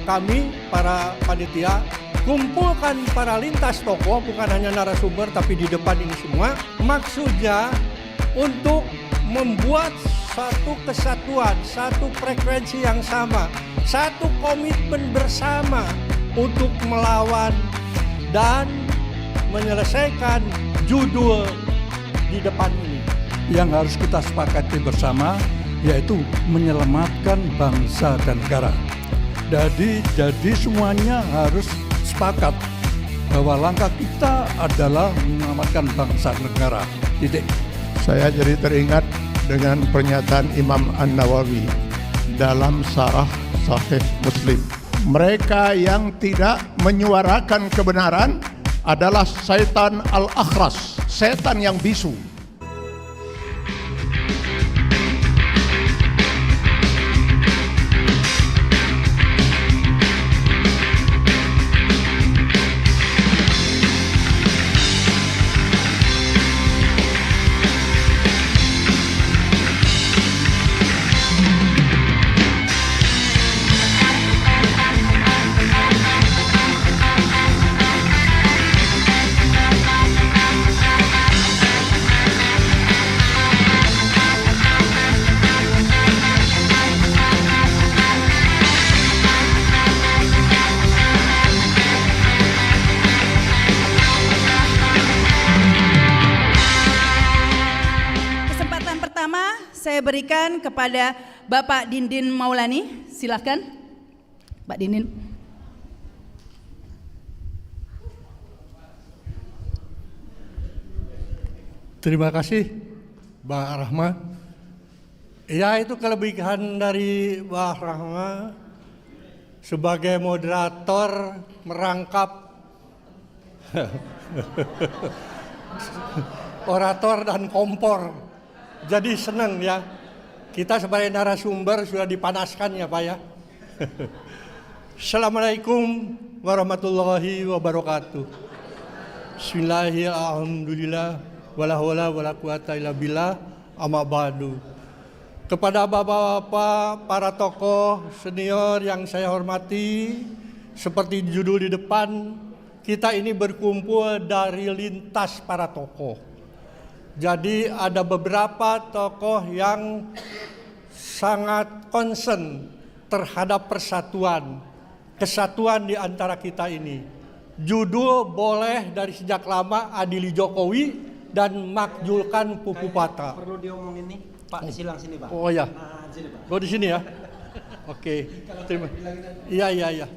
kami para panitia kumpulkan para lintas tokoh, bukan hanya narasumber tapi di depan ini semua. Maksudnya untuk membuat satu kesatuan, satu frekuensi yang sama, satu komitmen bersama untuk melawan dan menyelesaikan judul di depan ini. Yang harus kita sepakati bersama yaitu menyelamatkan bangsa dan negara. Jadi semuanya harus sepakat bahwa langkah kita adalah menyelamatkan bangsa dan negara. Titik. Saya jadi teringat dengan pernyataan Imam An-Nawawi dalam Syarah Sahih Muslim. Mereka yang tidak menyuarakan kebenaran adalah syaitan al-akhras, setan yang bisu. Saya berikan kepada Bapak Dindin Maulani, silakan Pak Dindin. Terima kasih Mbak Rahma. Ya, itu kelebihan dari Mbak Rahma sebagai moderator merangkap orator dan kompor. Jadi senang ya, kita sebagai narasumber sudah dipanaskan ya Pak ya. Assalamualaikum warahmatullahi wabarakatuh. Bismillahirrahmanirrahim. Wala hawla wala quwata illa billah, amma ba'du. Kepada bapak-bapak, para tokoh senior yang saya hormati, seperti judul di depan, kita ini berkumpul dari lintas para tokoh. Jadi ada beberapa tokoh yang sangat concern terhadap persatuan, kesatuan di antara kita ini. Judul boleh dari sejak lama Adili Jokowi dan makjulkan Pupu Pata. Perlu diomongin nih, Pak, silang sini Pak. Oh ya, Sini, Pak. di sini ya. Oke, terima. Iya.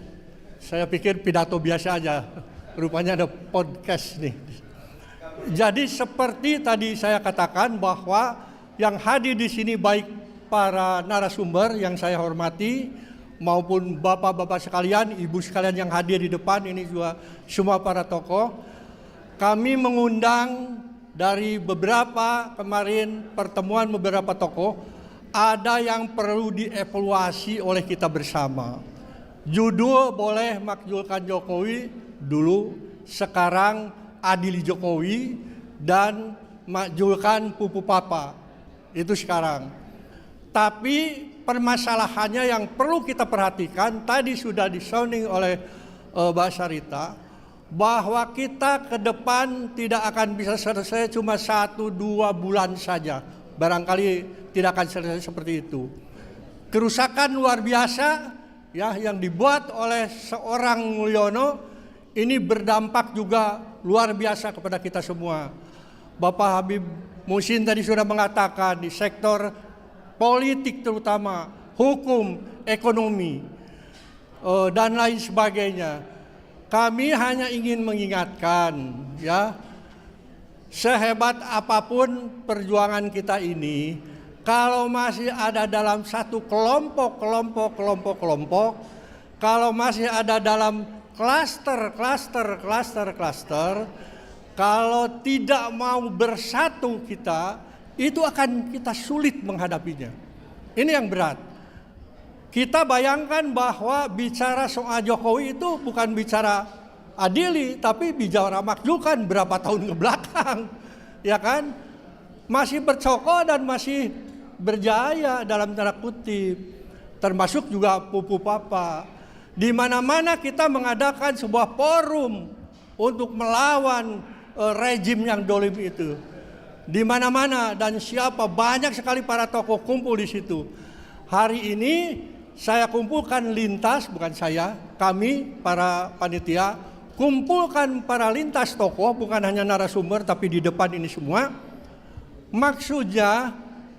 Saya pikir pidato biasa aja. Rupanya ada podcast nih. Jadi seperti tadi saya katakan bahwa yang hadir di sini baik para narasumber yang saya hormati maupun bapak-bapak sekalian, ibu sekalian yang hadir di depan ini juga semua para tokoh. Kami mengundang dari beberapa kemarin pertemuan beberapa tokoh, ada yang perlu dievaluasi oleh kita bersama. Judul boleh makjulkan Jokowi dulu, sekarang Adili Jokowi dan makjulkan Pupu Papa. Itu sekarang. Tapi permasalahannya yang perlu kita perhatikan, tadi sudah disounding oleh Mbak Sarita, bahwa kita ke depan tidak akan bisa selesai cuma 1-2 bulan saja. Barangkali tidak akan selesai seperti itu. Kerusakan luar biasa ya yang dibuat oleh seorang Mulyono ini berdampak juga luar biasa kepada kita semua. Bapak Habib Muhsin tadi sudah mengatakan di sektor politik terutama, hukum, ekonomi, dan lain sebagainya. Kami hanya ingin mengingatkan ya, sehebat apapun perjuangan kita ini, kalau masih ada dalam satu kelompok, kalau masih ada dalam klaster, kalau tidak mau bersatu kita, itu akan kita sulit menghadapinya. Ini yang berat. Kita bayangkan bahwa bicara soal Jokowi itu bukan bicara adili, tapi bicara makjulkan berapa tahun ke belakang. Ya kan? Masih bercokol dan masih berjaya dalam tanda kutip. Termasuk juga Pupu Papa. Di mana-mana kita mengadakan sebuah forum untuk melawan rejim yang dolim itu. Di mana-mana dan siapa, banyak sekali para tokoh kumpul di situ. Hari ini saya kumpulkan lintas, bukan saya, kami para panitia kumpulkan para lintas tokoh, bukan hanya narasumber tapi di depan ini semua. Maksudnya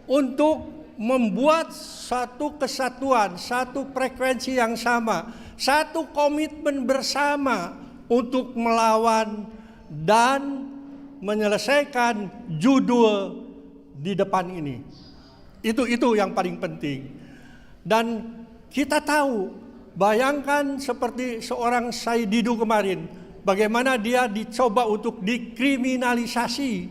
untuk membuat satu kesatuan, satu frekuensi yang sama, satu komitmen bersama untuk melawan dan menyelesaikan judul di depan ini. Itu yang paling penting. Dan kita tahu, bayangkan seperti seorang Said Didu kemarin, bagaimana dia dicoba untuk dikriminalisasi.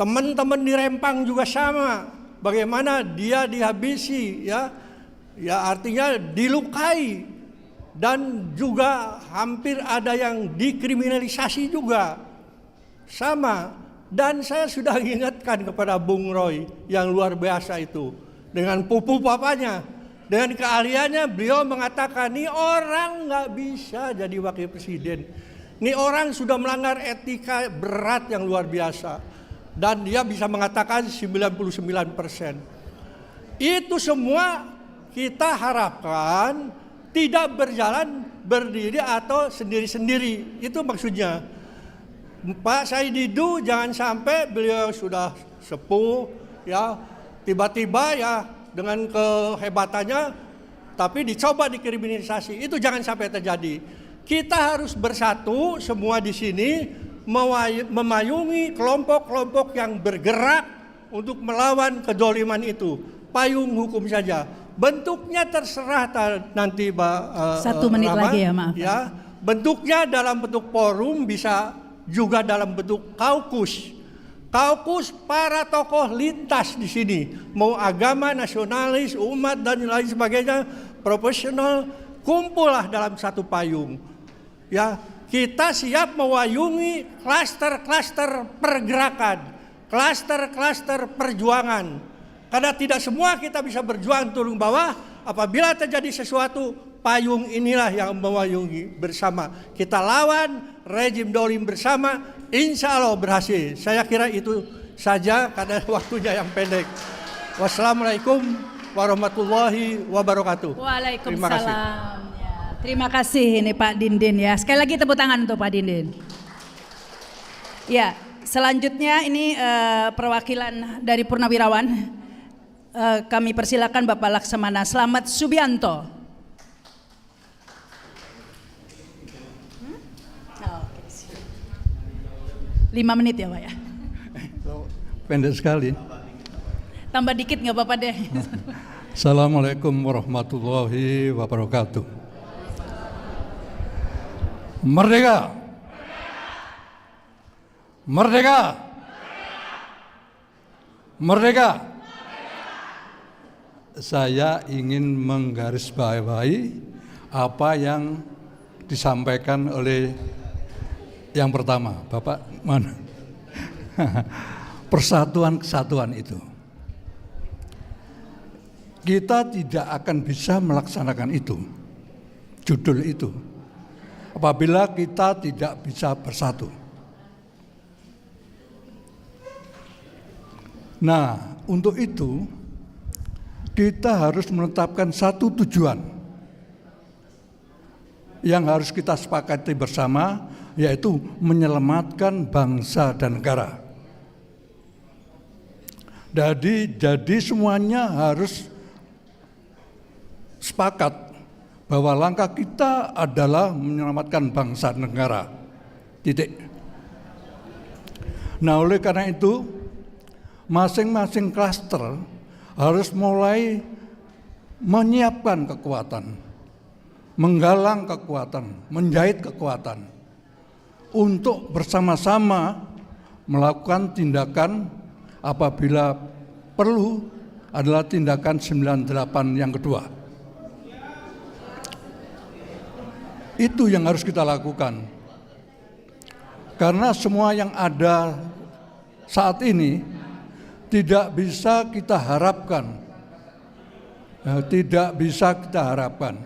Teman-teman di Rempang juga sama, bagaimana dia dihabisi, ya artinya dilukai, dan juga hampir ada yang dikriminalisasi juga. Sama, dan saya sudah ingatkan kepada Bung Roy yang luar biasa itu. Dengan pupu papanya, dengan keahliannya, beliau mengatakan, ini orang nggak bisa jadi wakil presiden. Ini orang sudah melanggar etika berat yang luar biasa. Dan dia bisa mengatakan 99%. Itu semua kita harapkan tidak berjalan berdiri atau sendiri-sendiri. Itu maksudnya. Pak Said Didu jangan sampai beliau sudah sepuh, ya tiba-tiba ya dengan kehebatannya tapi dicoba dikriminalisasi. Itu jangan sampai terjadi. Kita harus bersatu semua di sini memayungi kelompok-kelompok yang bergerak untuk melawan kedoliman itu. Payung hukum saja. Bentuknya terserah nanti Mbak 1 menit Rama, lagi ya, maaf. Ya, bentuknya dalam bentuk forum, bisa juga dalam bentuk kaukus. Kaukus para tokoh lintas di sini, mau agama, nasionalis, umat dan lain sebagainya, profesional, kumpullah dalam satu payung. Ya, kita siap mewayungi klaster-klaster pergerakan, klaster-klaster perjuangan. Karena tidak semua kita bisa berjuang turun bawah, apabila terjadi sesuatu, payung inilah yang mewayungi bersama. Kita lawan rejim dolim bersama, insya Allah berhasil. Saya kira itu saja karena waktunya yang pendek. Wassalamualaikum warahmatullahi wabarakatuh. Waalaikumsalam. Terima kasih. Ya, terima kasih ini Pak Dindin ya. Sekali lagi tepuk tangan untuk Pak Dindin. Ya, selanjutnya ini perwakilan dari Purnawirawan. Kami persilakan Bapak Laksamana Slamet Subianto. 5 menit ya Pak ya. Pendek sekali. Tambah dikit nggak apa-apa deh. Assalamualaikum warahmatullahi wabarakatuh. Merdeka! Merdeka! Merdeka! Saya ingin menggarisbawahi apa yang disampaikan oleh yang pertama, Bapak mana? Persatuan kesatuan itu. Kita tidak akan bisa melaksanakan itu, judul itu, apabila kita tidak bisa bersatu. Nah, untuk itu kita harus menetapkan satu tujuan yang harus kita sepakati bersama, yaitu menyelamatkan bangsa dan negara. Jadi semuanya harus sepakat bahwa langkah kita adalah menyelamatkan bangsa dan negara. Titik. Nah, oleh karena itu, masing-masing klaster harus mulai menyiapkan kekuatan, menggalang kekuatan, menjahit kekuatan untuk bersama-sama melakukan tindakan apabila perlu adalah tindakan 98 yang kedua. Itu yang harus kita lakukan. Karena semua yang ada saat ini tidak bisa kita harapkan. Tidak bisa kita harapkan.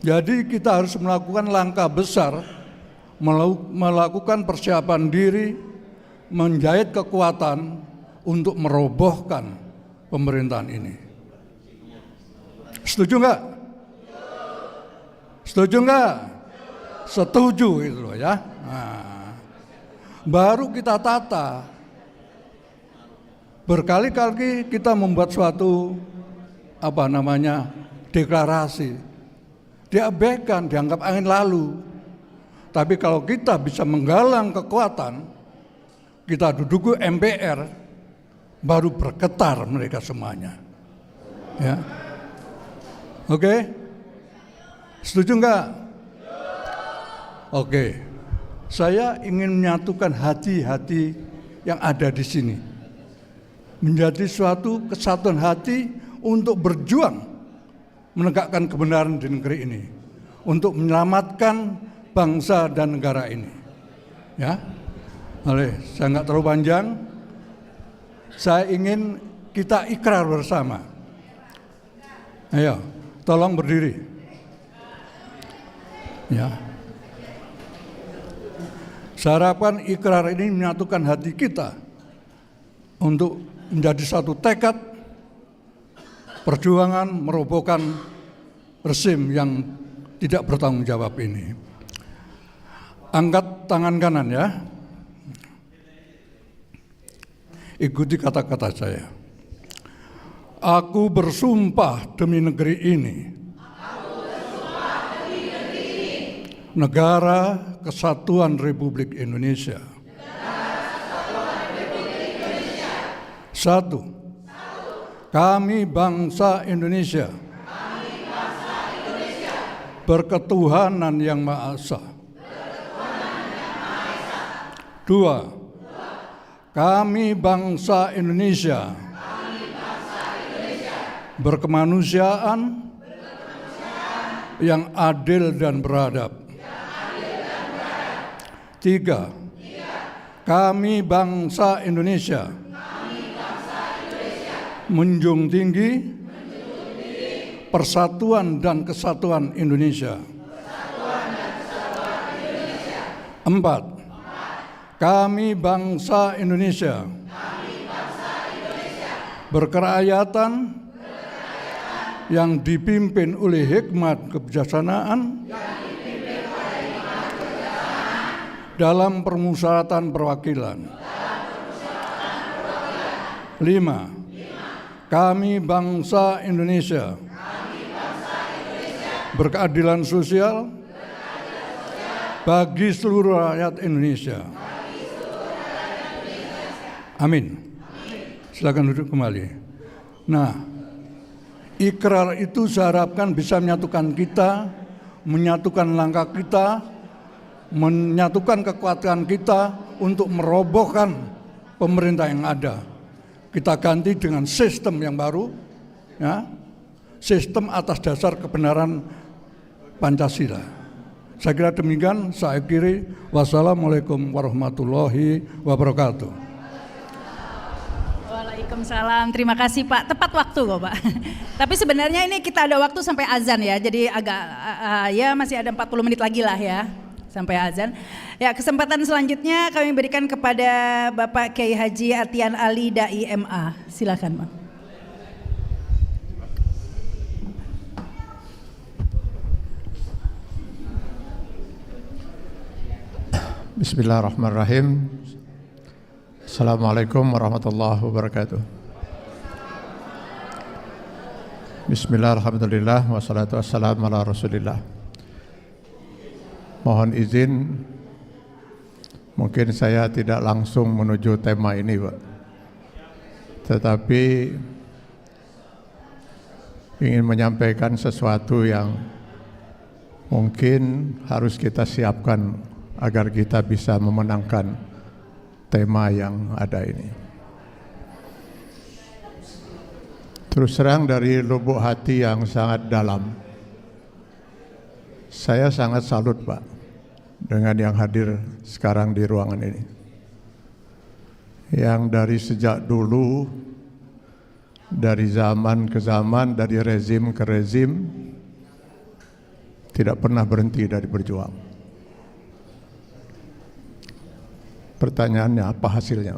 Jadi kita harus melakukan langkah besar, melakukan persiapan diri, menjahit kekuatan untuk merobohkan pemerintahan ini. Setuju nggak? Setuju nggak? Setuju itu loh ya. Nah, baru kita tata. Berkali-kali kita membuat suatu deklarasi, diabaikan, dianggap angin lalu. Tapi kalau kita bisa menggalang kekuatan, kita duduk MPR, baru bergetar mereka semuanya. Ya, oke, setuju nggak? Oke, saya ingin menyatukan hati-hati yang ada di sini menjadi suatu kesatuan hati untuk berjuang menegakkan kebenaran di negeri ini, untuk menyelamatkan bangsa dan negara ini. Ya, saya nggak terlalu panjang. Saya ingin kita ikrar bersama. Ayo, tolong berdiri. Ya. Saya harapkan ikrar ini menyatukan hati kita untuk menjadi satu tekad perjuangan merobohkan rezim yang tidak bertanggung jawab ini. Angkat tangan kanan ya. Ikuti kata-kata saya. Aku bersumpah demi negeri ini. Negara Kesatuan Republik Indonesia. Satu, kami bangsa Indonesia, berketuhanan yang Maha Esa. Dua, kami bangsa Indonesia, berkemanusiaan, yang adil dan beradab. Tiga, kami bangsa Indonesia, menjunjung tinggi persatuan dan kesatuan Indonesia. Empat, kami bangsa Indonesia, berkerakyatan yang dipimpin oleh hikmat kebijaksanaan dalam permusyawaratan perwakilan. Lima, kami bangsa Indonesia, berkeadilan sosial bagi seluruh rakyat Indonesia. Amin. Silakan duduk kembali. Nah, ikrar itu saya harapkan bisa menyatukan kita, menyatukan langkah kita, menyatukan kekuatan kita untuk merobohkan pemerintah yang ada. Kita ganti dengan sistem yang baru, ya, sistem atas dasar kebenaran Pancasila. Saya kira demikian. Saya akhiri. Wassalamualaikum warahmatullahi wabarakatuh. Waalaikumsalam. Terima kasih Pak. Tepat waktu kok Pak. Tapi sebenarnya ini kita ada waktu sampai azan ya. Jadi agak ya masih ada 40 menit lagi lah ya sampai azan. Ya, kesempatan selanjutnya kami berikan kepada Bapak Kiai Haji Atian Ali Dai MA. Silakan, Bang. Bismillahirrahmanirrahim. Assalamualaikum warahmatullahi wabarakatuh. Bismillahirrahmanirrahim. Wassalatu wassalamu ala Rasulillah. Mohon izin, mungkin saya tidak langsung menuju tema ini, Pak. Tetapi ingin menyampaikan sesuatu yang mungkin harus kita siapkan agar kita bisa memenangkan tema yang ada ini. Terus terang dari lubuk hati yang sangat dalam, saya sangat salut Pak dengan yang hadir sekarang di ruangan ini. Yang dari sejak dulu, dari zaman ke zaman, dari rezim ke rezim, tidak pernah berhenti dari berjuang. Pertanyaannya, apa hasilnya?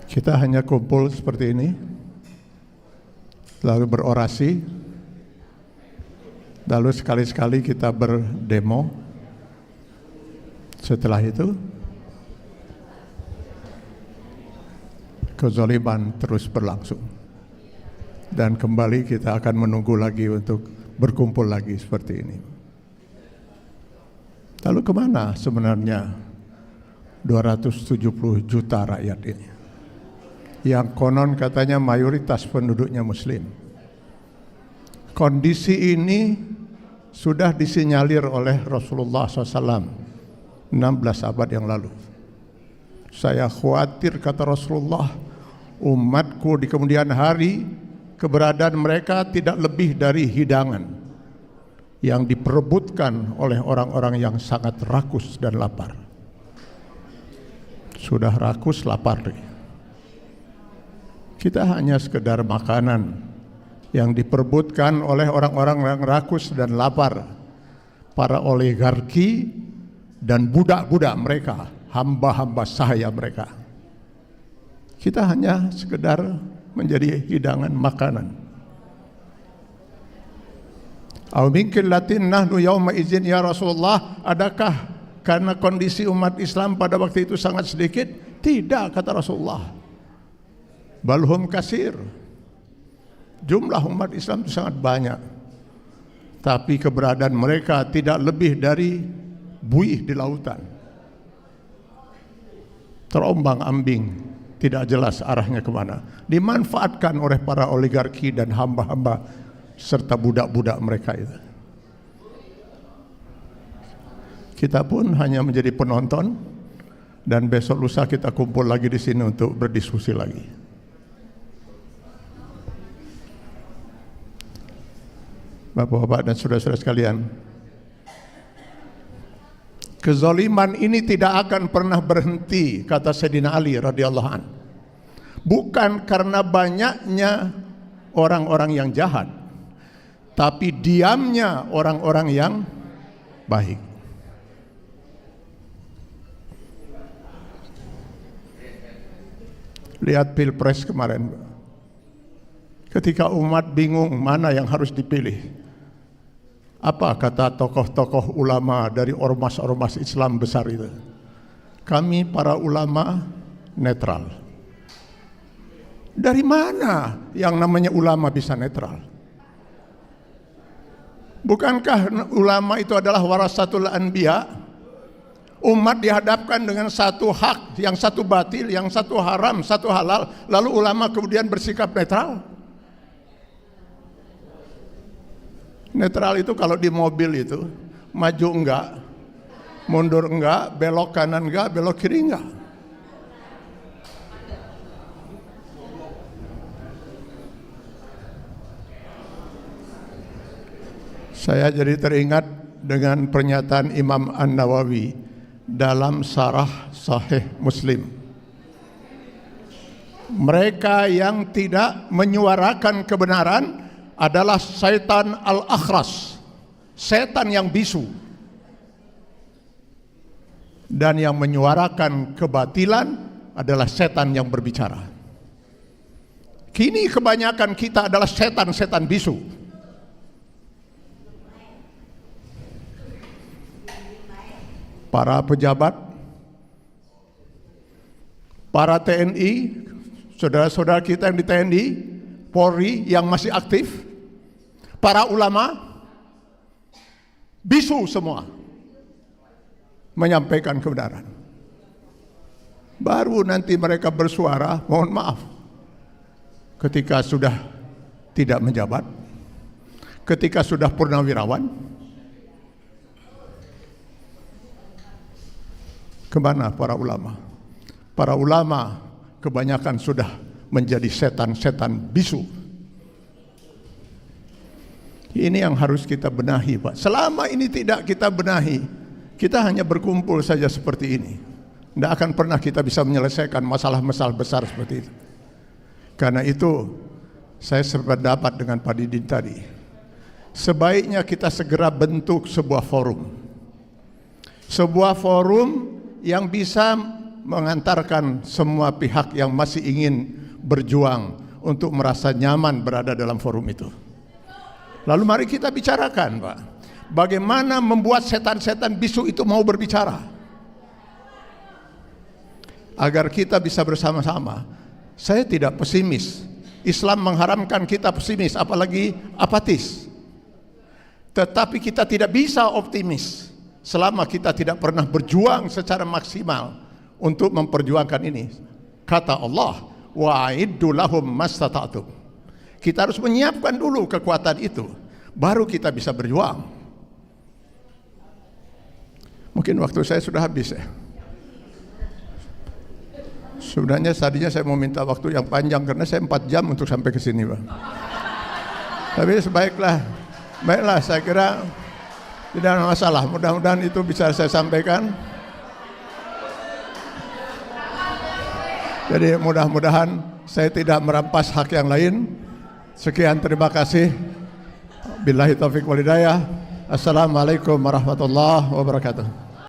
Kita hanya kumpul seperti ini, lalu berorasi, lalu sekali-sekali kita berdemo. Setelah itu, kezaliman terus berlangsung. Dan kembali kita akan menunggu lagi untuk berkumpul lagi seperti ini. Lalu kemana sebenarnya 270 juta rakyat ini? Yang konon katanya mayoritas penduduknya Muslim. Kondisi ini sudah disinyalir oleh Rasulullah SAW 16 abad yang lalu. Saya khawatir, kata Rasulullah, umatku di kemudian hari keberadaan mereka tidak lebih dari hidangan yang diperebutkan oleh orang-orang yang sangat rakus dan lapar. Sudah rakus, lapar. Kita hanya sekedar makanan yang diperebutkan oleh orang-orang yang rakus dan lapar, para oligarki dan budak-budak mereka, hamba-hamba sahaya mereka. Kita hanya sekedar menjadi hidangan makanan. Au min qillatin nahnu yauma idzin ya Rasulullah, adakah karena kondisi umat Islam pada waktu itu sangat sedikit? Tidak, kata Rasulullah. Balhum kasir. Jumlah umat Islam itu sangat banyak, tapi keberadaan mereka tidak lebih dari buih di lautan, terombang-ambing, tidak jelas arahnya kemana, dimanfaatkan oleh para oligarki dan hamba-hamba serta budak-budak mereka itu. Kita pun hanya menjadi penonton, dan besok lusa kita kumpul lagi di sini untuk berdiskusi lagi. Bapak-bapak dan saudara-saudara sekalian, kezaliman ini tidak akan pernah berhenti, kata Sayyidina Ali radhiyallahu an. Bukan karena banyaknya orang-orang yang jahat, tapi diamnya orang-orang yang baik. Lihat Pilpres kemarin, ketika umat bingung mana yang harus dipilih, apa kata tokoh-tokoh ulama dari ormas-ormas Islam besar itu? Kami para ulama netral. Dari mana yang namanya ulama bisa netral? Bukankah ulama itu adalah warasatul anbiya? Umat dihadapkan dengan satu hak, yang satu batil, yang satu haram, satu halal, lalu ulama kemudian bersikap netral. Netral itu kalau di mobil itu, maju enggak, mundur enggak, belok kanan enggak, belok kiri enggak. Saya jadi teringat dengan pernyataan Imam An-Nawawi dalam Syarah Sahih Muslim. Mereka yang tidak menyuarakan kebenaran adalah syaitan al-akhras, setan yang bisu, dan yang menyuarakan kebatilan adalah setan yang berbicara. Kini kebanyakan kita adalah setan-setan bisu. Para pejabat, para TNI, saudara-saudara kita yang di TNI, Polri yang masih aktif, para ulama, bisu semua menyampaikan kebenaran. Baru nanti mereka bersuara, mohon maaf, ketika sudah tidak menjabat, ketika sudah purnawirawan. Kemana para ulama? Para ulama kebanyakan sudah menjadi setan-setan bisu. Ini yang harus kita benahi, Pak. Selama ini tidak kita benahi, kita hanya berkumpul saja seperti ini. Tidak akan pernah kita bisa menyelesaikan masalah-masalah besar seperti itu. Karena itu saya sependapat dengan Pak Didin tadi. Sebaiknya kita segera bentuk sebuah forum. Sebuah forum yang bisa mengantarkan semua pihak yang masih ingin berjuang untuk merasa nyaman berada dalam forum itu. Lalu mari kita bicarakan, Pak, bagaimana membuat setan-setan bisu itu mau berbicara, agar kita bisa bersama-sama. Saya tidak pesimis. Islam mengharamkan kita pesimis, apalagi apatis. Tetapi kita tidak bisa optimis selama kita tidak pernah berjuang secara maksimal untuk memperjuangkan ini. Kata Allah, wa'iddu lahum mastata'tum. Kita harus menyiapkan dulu kekuatan itu, baru kita bisa berjuang. Mungkin waktu saya sudah habis ya. Sebenarnya tadinya saya mau minta waktu yang panjang karena saya 4 jam untuk sampai ke sini, Pak. Tapi baiklah, saya kira tidak ada masalah. Mudah-mudahan itu bisa saya sampaikan. Jadi mudah-mudahan saya tidak merampas hak yang lain. Sekian, terima kasih. Billahi taufiq wal hidayah. Assalamualaikum warahmatullahi wabarakatuh.